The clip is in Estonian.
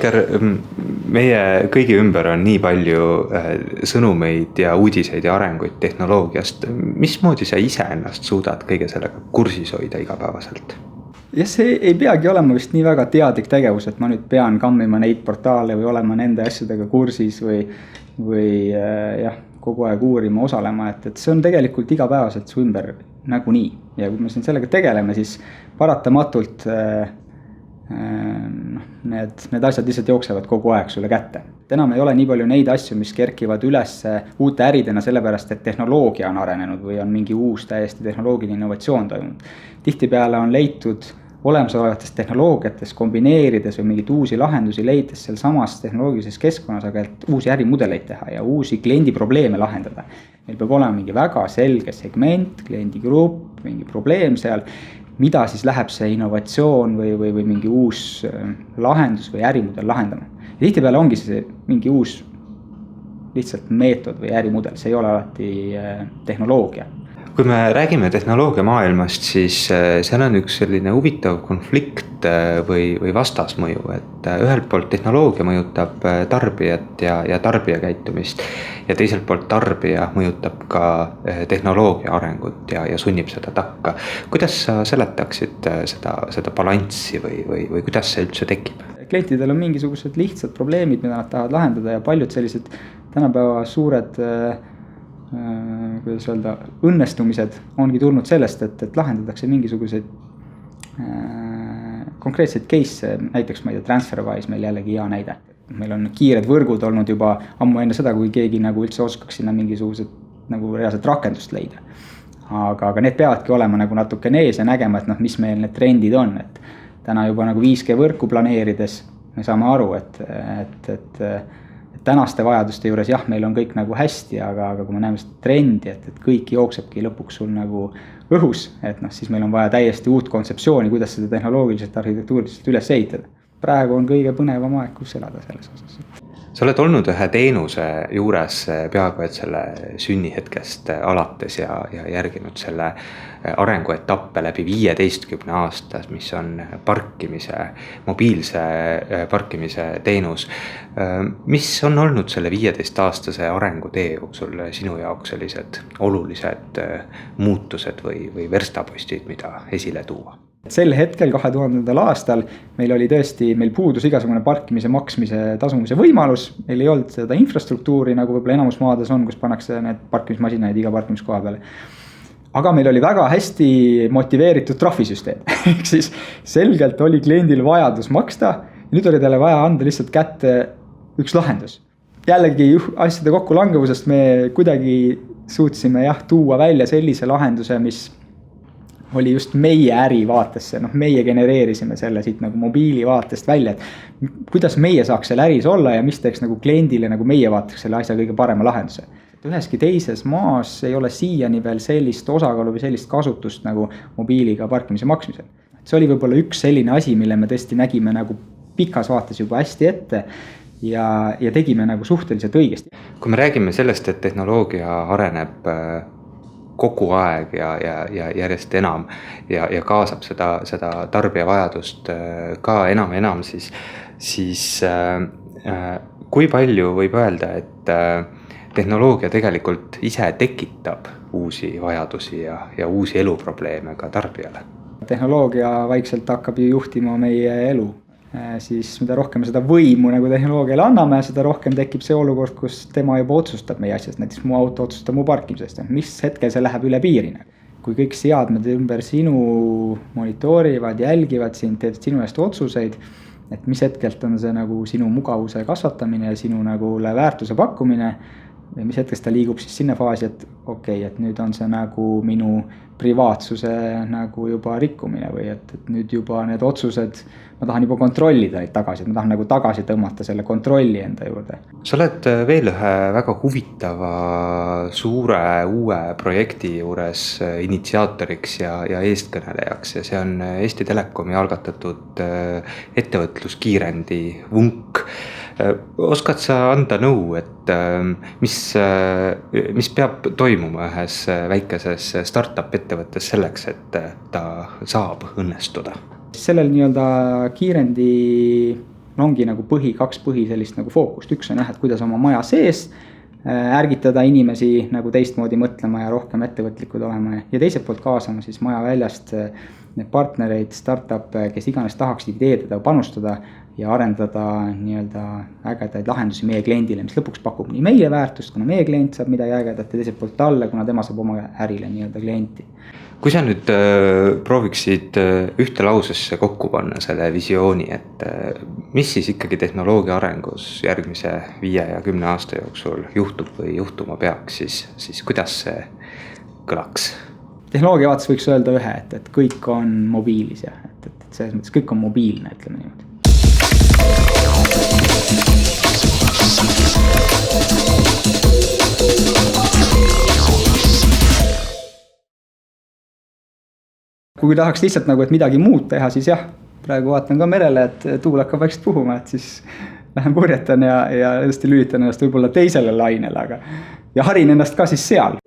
Oskar, meie kõigi ümber on nii palju sõnumeid ja uudiseid ja arenguid tehnoloogiast. Mismoodi sa ise ennast suudad kõige sellega kursis hoida igapäevaselt? Ja see ei peagi olema vist nii väga teadlik tegevus, et ma nüüd pean kammima neid portaale või olema nende asjadega kursis või kogu aeg uurima, osalema, et see on tegelikult igapäevaselt su ümber nagunii. Ja kui me siin sellega tegeleme, siis paratamatult need asjad lihtsalt jooksevad kogu aeg sulle kätte. Enam ei ole nii palju neid asju, mis kerkivad üles uute äridena sellepärast, et tehnoloogia on arenenud või on mingi uus täiesti tehnoloogiline innovatsioon toimunud. Tihtipeale on leitud olemasolevatest tehnoloogiates kombineerides või mingid uusi lahendusi leides seal samas tehnoloogilises keskkonnas, aga et uusi ärimudeleid teha ja uusi kliendi probleeme lahendada. Meil peab olema mingi väga selge segment, kliendi grupp, mingi probleem seal, mida siis läheb see innovatsioon või mingi uus lahendus või ärimudel lahendama. Ja tihtipeale ongi see mingi uus lihtsalt meetod või ärimudel, see ei ole alati tehnoloogia. Kui me räägime tehnoloogia maailmast, siis seal on üks selline huvitav konflikt või vastasmõju, et ühelt poolt tehnoloogia mõjutab tarbijat ja tarbija käitumist ja teiselt poolt tarbija mõjutab ka tehnoloogia arengut ja sunnib seda takka. Kuidas sa seletaksid seda balanssi või kuidas see üldse tekib? Klientidel on mingisugused lihtsad probleemid, mida nad tahavad lahendada ja paljud sellised tänapäeva suured kuidas öelda, õnnestumised ongi tulnud sellest, et lahendatakse mingisuguseid konkreetseid case, näiteks ma ei tea, TransferWise meil jällegi hea näide. Meil on kiired võrgud olnud juba ammu enne seda, kui keegi nagu üldse oskaks sinna mingisugused nagu reaalselt rakendust leida. Aga need peavadki olema nagu natuke ees ja nägema, et mis meil need trendid on, et täna juba nagu 5G võrku planeerides me saame aru, et tänaste vajaduste juures meil on kõik nagu hästi, aga kui me näeme seda trendi, et kõik jooksebki lõpuks sul nagu õhus, et siis meil on vaja täiesti uut kontseptsiooni, kuidas seda tehnoloogiliselt, arhitektuuriliselt üles ehitada. Praegu on kõige põnevam aeg, kus elada selles osas. Sa oled olnud ühe teenuse juures peaaegu et selle sünnihetkest alates ja järginud selle arenguetappe läbi 15 aastas, mis on mobiilse parkimise teenus. Mis on olnud selle 15-aastase arengutee jooksul sinu jaoks sellised olulised muutused või verstapostid, mida esile tuua? Sel hetkel 2000. aastal meil puudus igasugune parkimise, maksmise, tasumise võimalus. Meil ei olnud seda infrastruktuuri, nagu võib-olla enamus maades on, kus pannakse need parkimismasinaid iga parkimiskoha peale. Aga meil oli väga hästi motiveeritud trahvisüsteem. Siis selgelt oli kliendil vajadus maksta. Nüüd oli talle vaja anda lihtsalt kätte üks lahendus. Jällegi asjade kokkulangevusest me kuidagi suutsime tuua välja sellise lahenduse, mis oli just meie äri vaatesse, meie genereerisime selle siit nagu mobiili vaatest välja, et kuidas meie saaks selle äris olla ja mis teeks nagu kliendile nagu meie vaataks selle asja kõige parema lahenduse. Üheski teises maas ei ole siiani veel sellist osakaalu või sellist kasutust nagu mobiiliga parkimise maksmisel. See oli võib-olla üks selline asi, mille me tõesti nägime nagu pikas vaates juba hästi ette ja tegime nagu suhteliselt õigesti. Kui me räägime sellest, et tehnoloogia areneb kogu aeg ja järjest enam ja kaasab seda tarbija vajadust ka enam, siis kui palju võib öelda, et tehnoloogia tegelikult ise tekitab uusi vajadusi ja uusi eluprobleeme ka tarbijale? Tehnoloogia vaikselt hakkab ju juhtima meie elu. Siis mida rohkem seda võimu nagu tehnoloogiale anname, seda rohkem tekib see olukord, kus tema juba otsustab meie asjast, näiteks mu auto otsustab mu parkimisest, mis hetkel see läheb üle piirina. Kui kõik seadmed ümber sinu monitoorivad, jälgivad sind, teevad sinu eest otsuseid, et mis hetkelt on see nagu sinu mugavuse kasvatamine ja sinu nagu väärtuse pakkumine, ja mis hetkest ta liigub siis sinna faasi, et et nüüd on see nagu minu privaatsuse nagu juba rikkumine või et nüüd juba need otsused, ma tahan juba kontrollida neid tagasi, ma tahan nagu tagasi tõmmata selle kontrolli enda juurde. Sa oled veel ühe väga huvitava suure uue projekti juures initsiaatoriks ja eestkõnelejaks ja see on Eesti Telekomi algatatud ettevõtluskiirendi VUNK. Oskad sa anda nõu, et mis peab toimuma ühes väikeses startup ettevõttes selleks, et ta saab õnnestuda? Sellel nii-öelda kiirendi ongi nagu kaks põhi sellist nagu fookust. Üks on et kuidas oma maja sees ärgitada inimesi nagu teistmoodi mõtlema ja rohkem ettevõtlikud olema ja teiselt poolt kaasama siis maja väljast need partnereid, startup'e, kes iganes tahaksid ideedada, panustada ja arendada nii-öelda ägedaid lahendusi meie kliendile, mis lõpuks pakub nii meie väärtust, kuna meie klient saab midagi ägedat ja teiselt poolt talle, kuna tema saab oma ärile nii-öelda klienti. Kui sa nüüd prooviksid ühte lausesse kokku panna selle visiooni, et mis siis ikkagi tehnoloogia arengus järgmise 5 ja 10 aasta jooksul juhtub või juhtuma peaks, siis kuidas see kõlaks? Tehnoloogia vaates võiks öelda ühe, et kõik on mobiilis ja et selles mõttes kõik on mobiilne, ütleme niimoodi. Kui tahaks lihtsalt nagu, et midagi muud teha, siis jah, praegu vaatan ka merele, et tuul hakkab vaikselt puhuma, et siis lähen purjetan ja tõesti lülitan ennast võib-olla teisele lainele, aga ja harin ennast ka siis seal.